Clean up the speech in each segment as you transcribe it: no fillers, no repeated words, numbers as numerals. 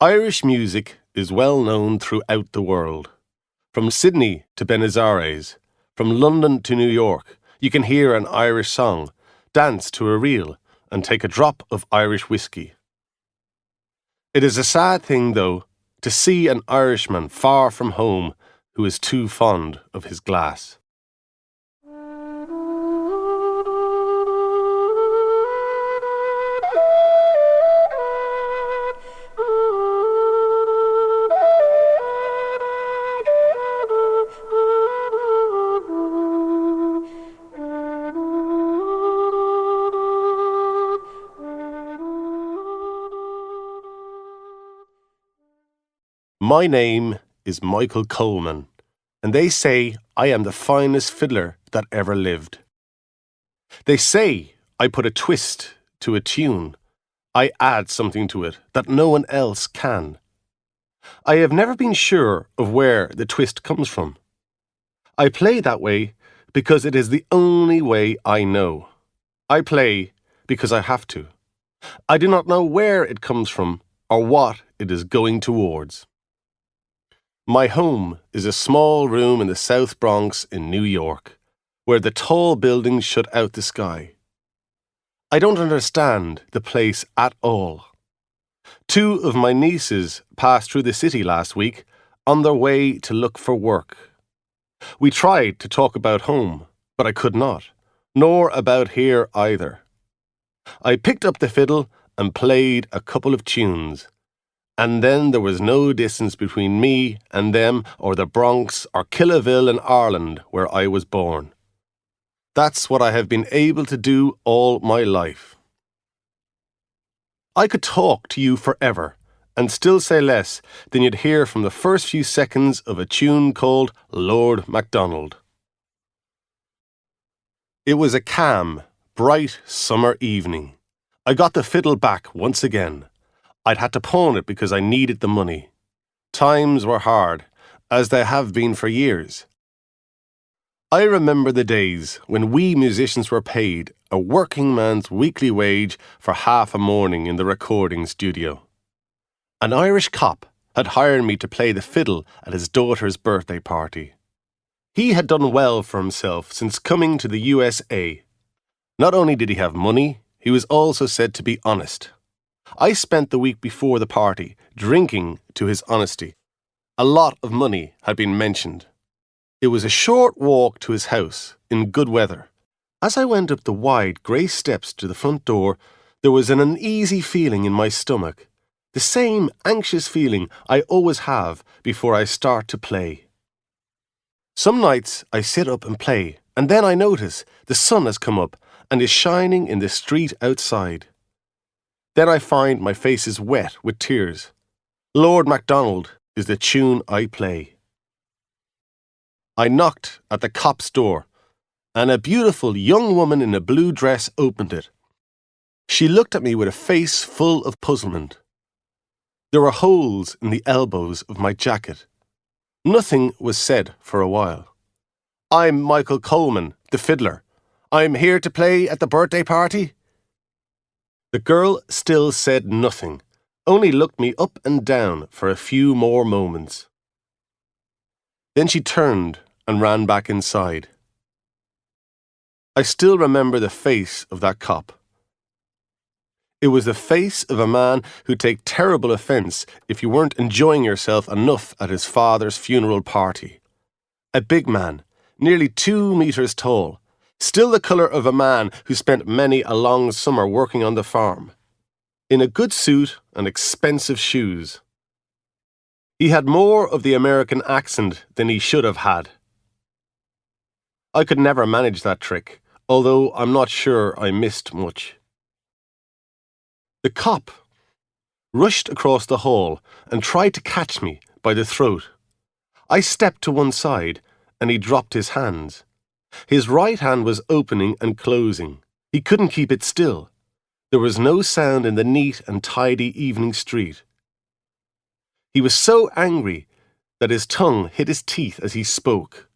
Irish music is well known throughout the world. From Sydney to Buenos Aires, from London to New York, you can hear an Irish song, dance to a reel, and take a drop of Irish whiskey. It is a sad thing, though, to see an Irishman far from home who is too fond of his glass. My name is Michael Coleman, and they say I am the finest fiddler that ever lived. They say I put a twist to a tune. I add something to it that no one else can. I have never been sure of where the twist comes from. I play that way because it is the only way I know. I play because I have to. I do not know where it comes from or what it is going towards. My home is a small room in the South Bronx in New York, where the tall buildings shut out the sky. I don't understand the place at all. 2 of my nieces passed through the city last week on their way to look for work. We tried to talk about home, but I could not, nor about here either. I picked up the fiddle and played a couple of tunes. And then there was no distance between me and them or the Bronx or Killaville in Ireland where I was born. That's what I have been able to do all my life. I could talk to you forever and still say less than you'd hear from the first few seconds of a tune called Lord Mcdonald. It was a calm, bright summer evening. I got the fiddle back once again. I'd had to pawn it because I needed the money. Times were hard, as they have been for years. I remember the days when we musicians were paid a working man's weekly wage for half a morning in the recording studio. An Irish cop had hired me to play the fiddle at his daughter's birthday party. He had done well for himself since coming to the USA. Not only did he have money, he was also said to be honest. I spent the week before the party drinking to his honesty. A lot of money had been mentioned. It was a short walk to his house in good weather. As I went up the wide grey steps to the front door, there was an uneasy feeling in my stomach, the same anxious feeling I always have before I start to play. Some nights I sit up and play, and then I notice the sun has come up and is shining in the street outside. Then I find my face is wet with tears. Lord Mcdonald is the tune I play. I knocked at the cop's door, and a beautiful young woman in a blue dress opened it. She looked at me with a face full of puzzlement. There were holes in the elbows of my jacket. Nothing was said for a while. "I'm Michael Coleman, the fiddler. I'm here to play at the birthday party." The girl still said nothing, only looked me up and down for a few more moments. Then she turned and ran back inside. I still remember the face of that cop. It was the face of a man who'd take terrible offence if you weren't enjoying yourself enough at his father's funeral party. A big man, nearly 2 meters tall, still the colour of a man who spent many a long summer working on the farm, in a good suit and expensive shoes. He had more of the American accent than he should have had. I could never manage that trick, although I'm not sure I missed much. The cop rushed across the hall and tried to catch me by the throat. I stepped to one side and he dropped his hands. His right hand was opening and closing. He couldn't keep it still. There was no sound in the neat and tidy evening street. He was so angry that his tongue hit his teeth as he spoke.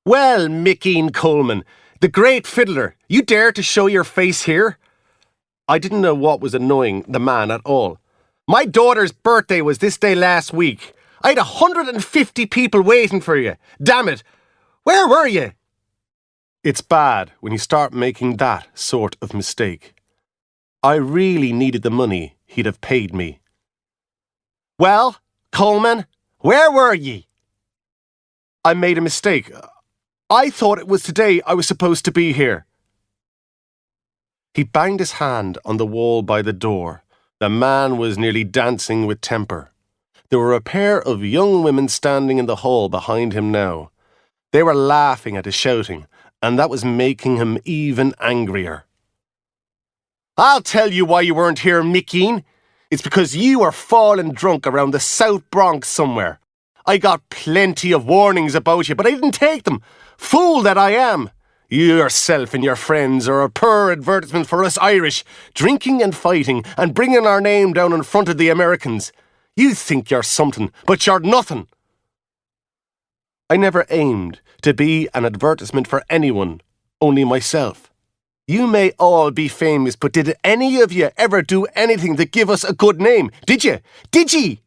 "Well, Mickeen Coleman, the great fiddler, you dare to show your face here?" I didn't know what was annoying the man at all. My daughter's birthday was this day last week. I had 150 people waiting for you. Damn it. Where were you? It's bad when you start making that sort of mistake. I really needed the money he'd have paid me. Well, Coleman, where were ye? I made a mistake. I thought it was today I was supposed to be here. He banged his hand on the wall by the door. The man was nearly dancing with temper. There were a pair of young women standing in the hall behind him now. They were laughing at his shouting, and that was making him even angrier. I'll tell you why you weren't here, Mickeen. It's because you were falling drunk around the South Bronx somewhere. I got plenty of warnings about you, but I didn't take them. Fool that I am. You yourself and your friends are a poor advertisement for us Irish, drinking and fighting and bringing our name down in front of the Americans. You think you're something, but you're nothing. I never aimed to be an advertisement for anyone, only myself. You may all be famous, but did any of you ever do anything to give us a good name? Did you? Did ye?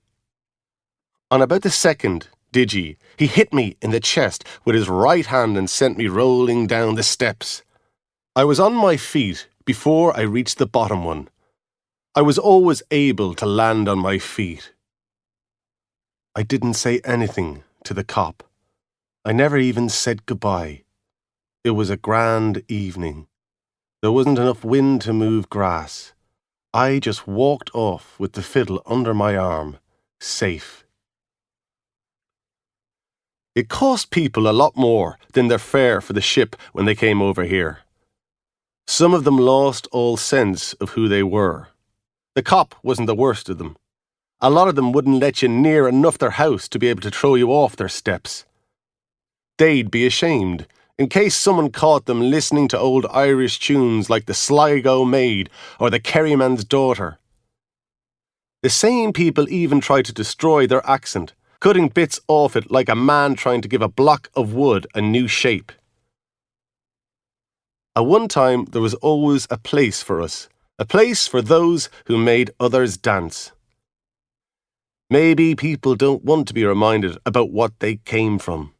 On about the second, did ye, he hit me in the chest with his right hand and sent me rolling down the steps. I was on my feet before I reached the bottom one. I was always able to land on my feet. I didn't say anything to the cop. I never even said goodbye. It was a grand evening. There wasn't enough wind to move grass. I just walked off with the fiddle under my arm, safe. It cost people a lot more than their fare for the ship when they came over here. Some of them lost all sense of who they were. The cop wasn't the worst of them. A lot of them wouldn't let you near enough their house to be able to throw you off their steps. They'd be ashamed in case someone caught them listening to old Irish tunes like the Sligo Maid or the Kerryman's Daughter. The same people even tried to destroy their accent, cutting bits off it like a man trying to give a block of wood a new shape. At one time there was always a place for us, a place for those who made others dance. Maybe people don't want to be reminded about what they came from.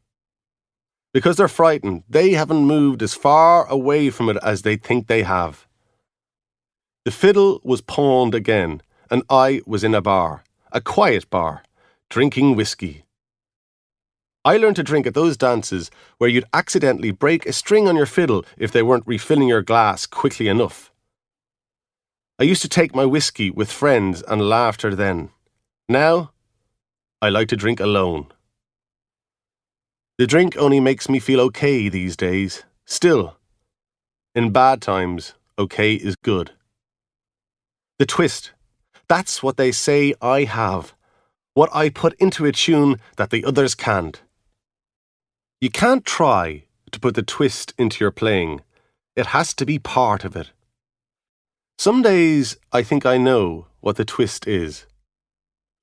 Because they're frightened, they haven't moved as far away from it as they think they have. The fiddle was pawned again, and I was in a bar, a quiet bar, drinking whiskey. I learned to drink at those dances where you'd accidentally break a string on your fiddle if they weren't refilling your glass quickly enough. I used to take my whiskey with friends and laughter then. Now, I like to drink alone. The drink only makes me feel okay these days. Still, in bad times, okay is good. The twist, that's what they say I have. What I put into a tune that the others can't. You can't try to put the twist into your playing. It has to be part of it. Some days I think I know what the twist is,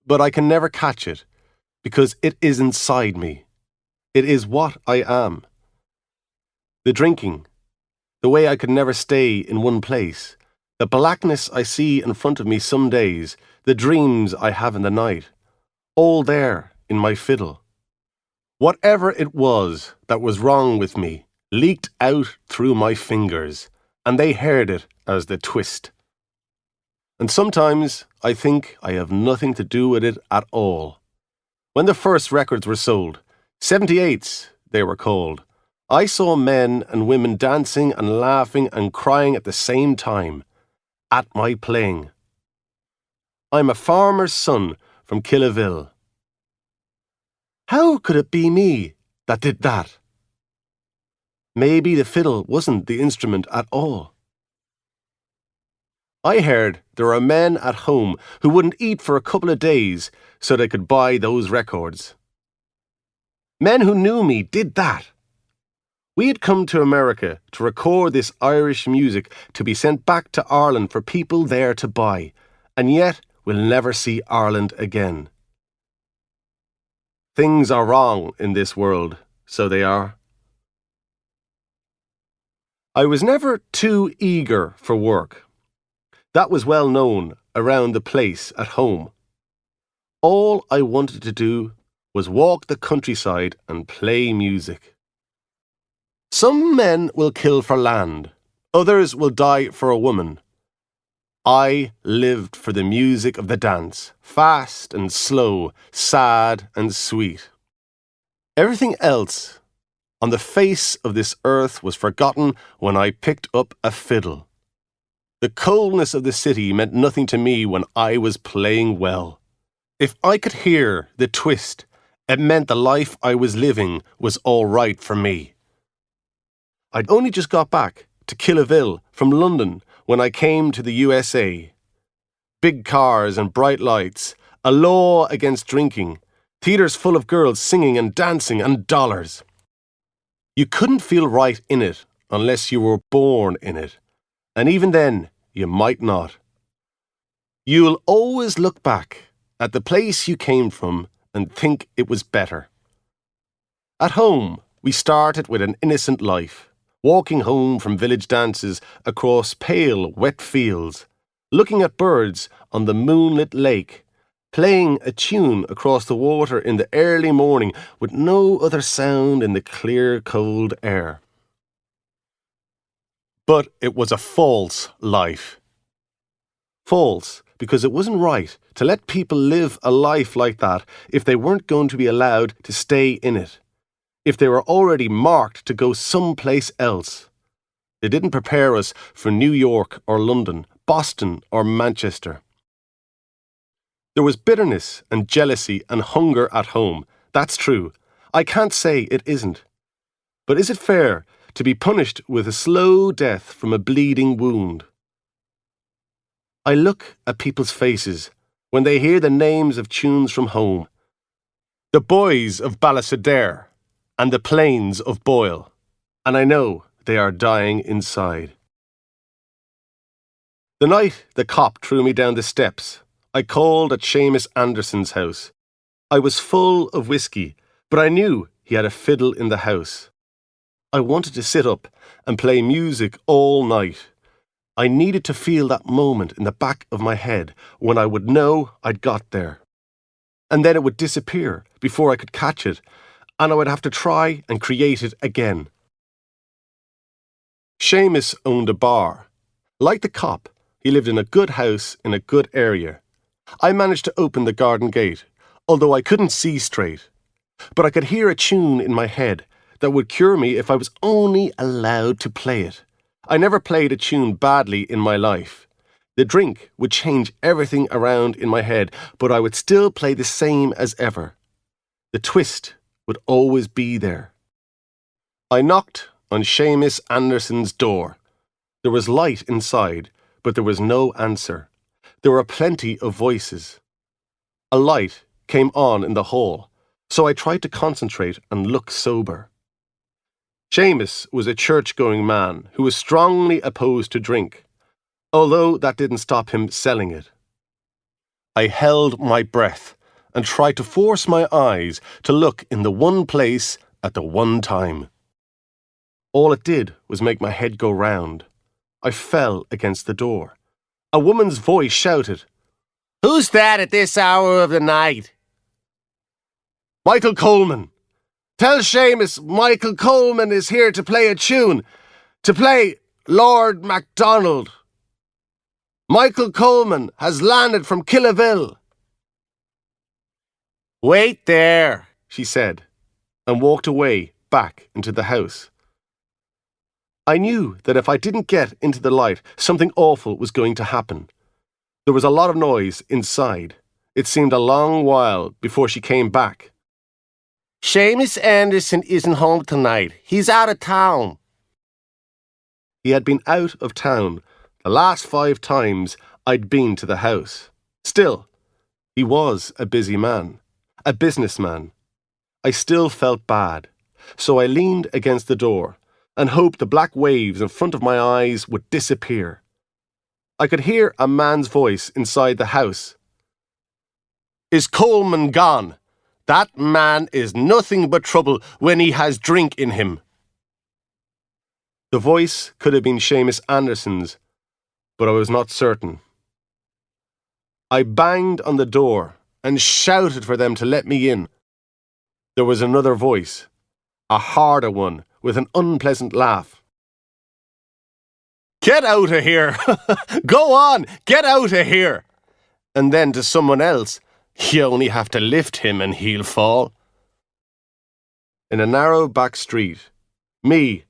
but I can never catch it because it is inside me. It is what I am. The drinking, the way I could never stay in one place, the blackness I see in front of me some days, the dreams I have in the night, all there in my fiddle. Whatever it was that was wrong with me leaked out through my fingers, and they heard it as the twist. And sometimes I think I have nothing to do with it at all. When the first records were sold, 78s they were called, I saw men and women dancing and laughing and crying at the same time, at my playing. I'm a farmer's son from Killaville. How could it be me that did that? Maybe the fiddle wasn't the instrument at all. I heard there were men at home who wouldn't eat for a couple of days so they could buy those records. Men who knew me did that. We had come to America to record this Irish music to be sent back to Ireland for people there to buy, and yet we'll never see Ireland again. Things are wrong in this world, so they are. I was never too eager for work. That was well known around the place at home. All I wanted to do was walk the countryside and play music. Some men will kill for land, others will die for a woman. I lived for the music of the dance, fast and slow, sad and sweet. Everything else on the face of this earth was forgotten when I picked up a fiddle. The coldness of the city meant nothing to me when I was playing well. If I could hear the twist, it meant the life I was living was all right for me. I'd only just got back to Killaville from London when I came to the USA. Big cars and bright lights, a law against drinking, theatres full of girls singing and dancing and dollars. You couldn't feel right in it unless you were born in it, and even then you might not. You'll always look back at the place you came from and think it was better. At home, we started with an innocent life, walking home from village dances across pale, wet fields, looking at birds on the moonlit lake, playing a tune across the water in the early morning with no other sound in the clear, cold air. But it was a false life. False because it wasn't right to let people live a life like that if they weren't going to be allowed to stay in it, if they were already marked to go someplace else. They didn't prepare us for New York or London, Boston or Manchester. There was bitterness and jealousy and hunger at home. That's true. I can't say it isn't. But is it fair to be punished with a slow death from a bleeding wound? I look at people's faces when they hear the names of tunes from home. The boys of Ballisadaire and the plains of Boyle, and I know they are dying inside. The night the cop threw me down the steps, I called at Seamus Anderson's house. I was full of whiskey, but I knew he had a fiddle in the house. I wanted to sit up and play music all night. I needed to feel that moment in the back of my head when I would know I'd got there. And then it would disappear before I could catch it, and I would have to try and create it again. Seamus owned a bar. Like the cop, he lived in a good house in a good area. I managed to open the garden gate, although I couldn't see straight. But I could hear a tune in my head that would cure me if I was only allowed to play it. I never played a tune badly in my life. The drink would change everything around in my head, but I would still play the same as ever. The twist would always be there. I knocked on Seamus Anderson's door. There was light inside, but there was no answer. There were plenty of voices. A light came on in the hall, so I tried to concentrate and look sober. Seamus was a church-going man who was strongly opposed to drink, although that didn't stop him selling it. I held my breath and tried to force my eyes to look in the one place at the one time. All it did was make my head go round. I fell against the door. A woman's voice shouted, "Who's that at this hour of the night?" "Michael Coleman. Tell Seamus Michael Coleman is here to play a tune, to play Lord Mcdonald. Michael Coleman has landed from Killaville." "Wait there," she said, and walked away back into the house. I knew that if I didn't get into the light, something awful was going to happen. There was a lot of noise inside. It seemed a long while before she came back. "Seamus Anderson isn't home tonight. He's out of town." He had been out of town the last 5 times I'd been to the house. Still, he was a busy man, a businessman. I still felt bad, so I leaned against the door and hoped the black waves in front of my eyes would disappear. I could hear a man's voice inside the house. "Is Coleman gone? That man is nothing but trouble when he has drink in him." The voice could have been Seamus Anderson's, but I was not certain. I banged on the door and shouted for them to let me in. There was another voice, a harder one, with an unpleasant laugh. "Get out of here! Go on, get out of here!" And then to someone else, "You only have to lift him and he'll fall." In a narrow back street, me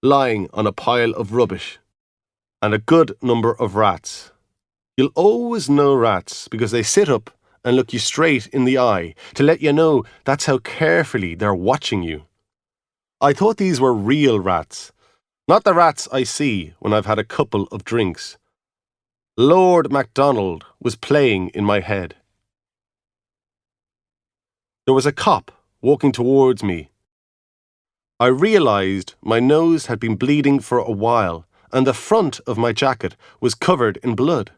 lying on a pile of rubbish, and a good number of rats. You'll always know rats because they sit up and look you straight in the eye to let you know that's how carefully they're watching you. I thought these were real rats, not the rats I see when I've had a couple of drinks. Lord Mcdonald was playing in my head. There was a cop walking towards me. I realised my nose had been bleeding for a while and the front of my jacket was covered in blood.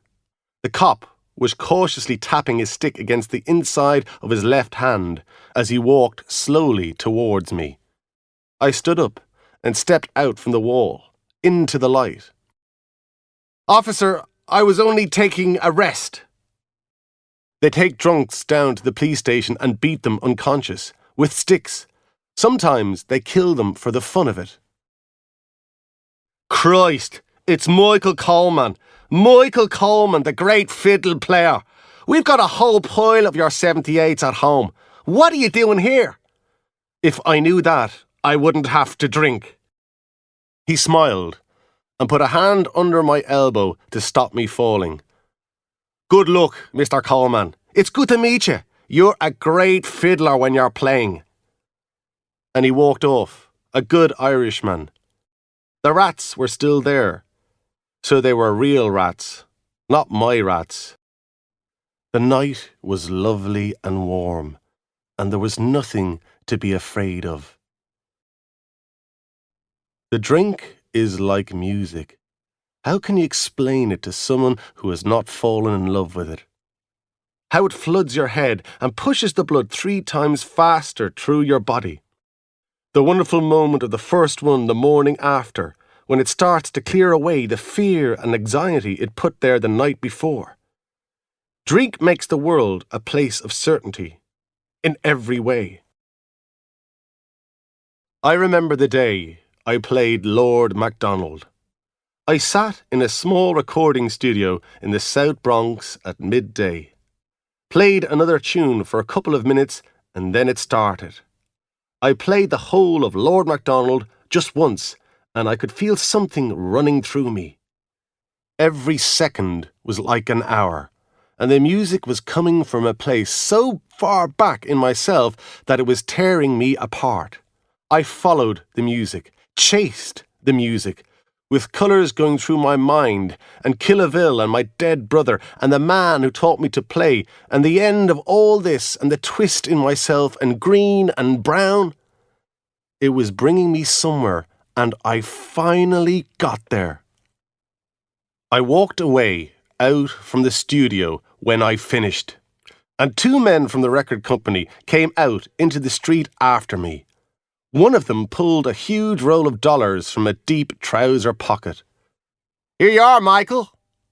The cop was cautiously tapping his stick against the inside of his left hand as he walked slowly towards me. I stood up and stepped out from the wall, into the light. "Officer, I was only taking a rest." They take drunks down to the police station and beat them unconscious, with sticks. Sometimes they kill them for the fun of it. "Christ, it's Michael Coleman. Michael Coleman, the great fiddle player. We've got a whole pile of your 78s at home. What are you doing here?" If I knew that, I wouldn't have to drink. He smiled and put a hand under my elbow to stop me falling. "Good luck, Mr. Coleman. It's good to meet you. You're a great fiddler when you're playing." And he walked off, a good Irishman. The rats were still there, so they were real rats, not my rats. The night was lovely and warm, and there was nothing to be afraid of. The drink is like music. How can you explain it to someone who has not fallen in love with it? How it floods your head and pushes the blood 3 times faster through your body. The wonderful moment of the first one the morning after, when it starts to clear away the fear and anxiety it put there the night before. Drink makes the world a place of certainty, in every way. I remember the day I played Lord Mcdonald. I sat in a small recording studio in the South Bronx at midday. Played another tune for a couple of minutes and then it started. I played the whole of Lord Mcdonald just once and I could feel something running through me. Every second was like an hour, and the music was coming from a place so far back in myself that it was tearing me apart. I followed the music, chased the music, with colours going through my mind, and Killaville and my dead brother, and the man who taught me to play, and the end of all this, and the twist in myself, and green and brown. It was bringing me somewhere, and I finally got there. I walked away out from the studio when I finished, and 2 men from the record company came out into the street after me. One of them pulled a huge roll of dollars from a deep trouser pocket. "Here you are, Michael.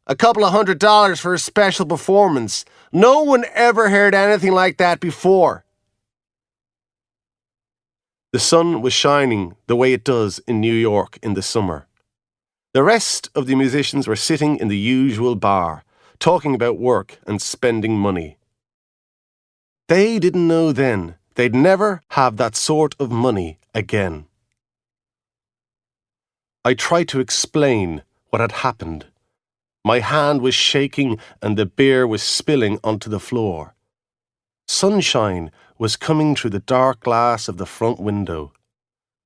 A couple of $100 for a special performance. No one ever heard anything like that before." The sun was shining the way it does in New York in the summer. The rest of the musicians were sitting in the usual bar, talking about work and spending money. They didn't know then they'd never have that sort of money again. I tried to explain what had happened. My hand was shaking and the beer was spilling onto the floor. Sunshine was coming through the dark glass of the front window.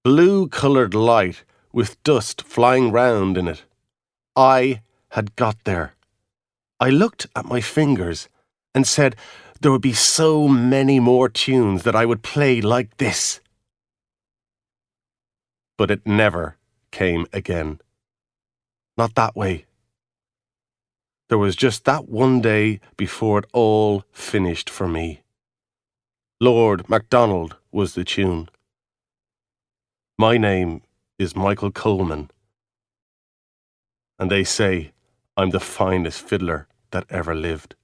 Blue-coloured light with dust flying round in it. I had got there. I looked at my fingers and said there would be so many more tunes that I would play like this. But it never came again. Not that way. There was just that one day before it all finished for me. Lord Mcdonald was the tune. My name is Michael Coleman, and they say I'm the finest fiddler that ever lived.